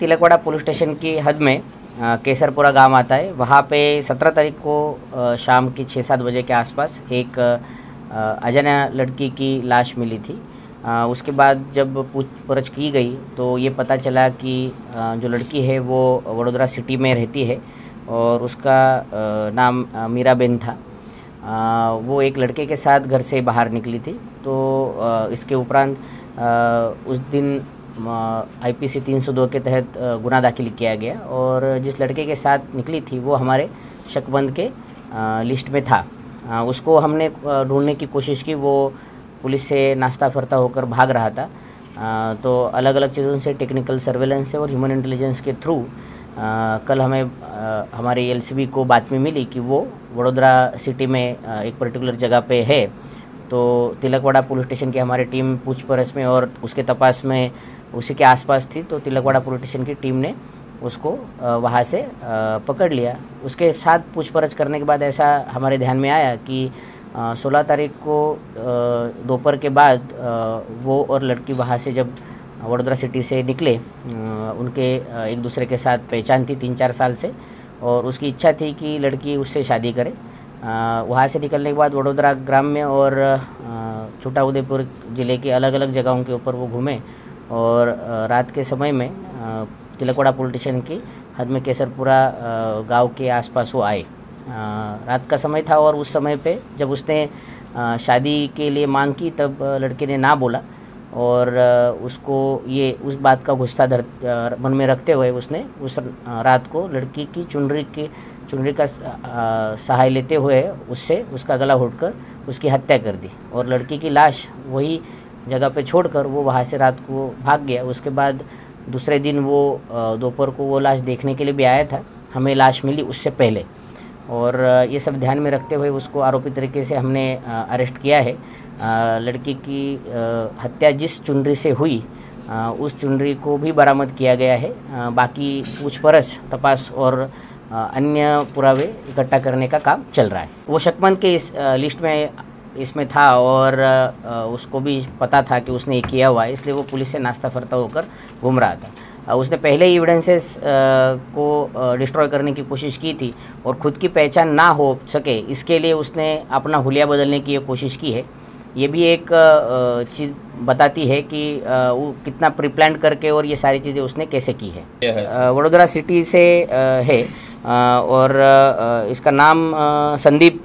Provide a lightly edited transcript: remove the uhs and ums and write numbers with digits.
Tilakwada police station की हद में केसरपुरा गांव आता है। वहाँ पे 17 तारीख को शाम की 6-7 बजे के आसपास एक अजाना लड़की की लाश मिली थी। उसके बाद जब पूछपरछ की गई तो ये पता चला कि जो लड़की है वो वडोदरा सिटी में रहती है और उसका नाम मीराबेन था। वो एक लड़के के साथ घर से बाहर निकली थी। तो इसके उपरांत उस दिन IPC 302 के तहत गुना दाखिल किया गया और जिस लड़के के साथ निकली थी वो हमारे शकबंद के लिस्ट में था। उसको हमने ढूंढने की कोशिश की, वो पुलिस से नाश्ता फरता होकर भाग रहा था। तो अलग अलग चीज़ों से, टेक्निकल सर्वेलेंस से और ह्यूमन इंटेलिजेंस के थ्रू कल हमें हमारे LCB को बातमी मिली कि वो वडोदरा सिटी में एक पर्टिकुलर जगह पे है। तो तिलकवाड़ा पुलिस स्टेशन की हमारी टीम पूछपरछ में और उसके तपास में उसी के आसपास थी। तो तिलकवाड़ा पुलिस स्टेशन की टीम ने उसको वहाँ से पकड़ लिया। उसके साथ पूछपरछ करने के बाद ऐसा हमारे ध्यान में आया कि 16 तारीख को दोपहर के बाद वो और लड़की वहाँ से जब वडोदरा सिटी से निकले, उनके एक दूसरे के साथ पहचान थी 3-4 साल से और उसकी इच्छा थी कि लड़की उससे शादी करे। वहाँ से निकलने के बाद वडोदरा ग्राम्य और छोटा उदेपुर ज़िले के अलग अलग जगहों के ऊपर वो घूमे और रात के समय में तिलकवाड़ा पुलिस स्टेशन की हद में केसरपुरा गांव के आसपास वो आए। रात का समय था और उस समय पे जब उसने शादी के लिए मांग की तब लड़के ने ना बोला और उसको ये उस बात का गुस्सा मन में रखते हुए उसने उस रात को लड़की की चुनरी का सहाय लेते हुए उससे उसका गला घोंटकर उसकी हत्या कर दी और लड़की की लाश वही जगह पे छोड़कर वो वहाँ से रात को भाग गया। उसके बाद दूसरे दिन वो दोपहर को वो लाश देखने के लिए भी आया था। हमें लाश मिली उससे पहले और ये सब ध्यान में रखते हुए उसको आरोपी तरीके से हमने अरेस्ट किया है। लड़की की हत्या जिस चुनरी से हुई उस चुनरी को भी बरामद किया गया है। बाकी पूछपरछ, तपास और अन्य पुरावे इकट्ठा करने का काम चल रहा है। वो शकबंद के इस लिस्ट में इसमें था और उसको भी पता था कि उसने ये किया हुआ है, इसलिए वो पुलिस से नाश्ता फरता होकर घूम रहा था। उसने पहले ही एविडेंसेस को डिस्ट्रॉय करने की कोशिश की थी और ख़ुद की पहचान ना हो सके इसके लिए उसने अपना हुलिया बदलने की कोशिश की है। ये भी एक चीज़ बताती है कि वो कितना प्रीप्लान करके और ये सारी चीज़ें उसने कैसे की है। वडोदरा सिटी से है और इसका नाम संदीप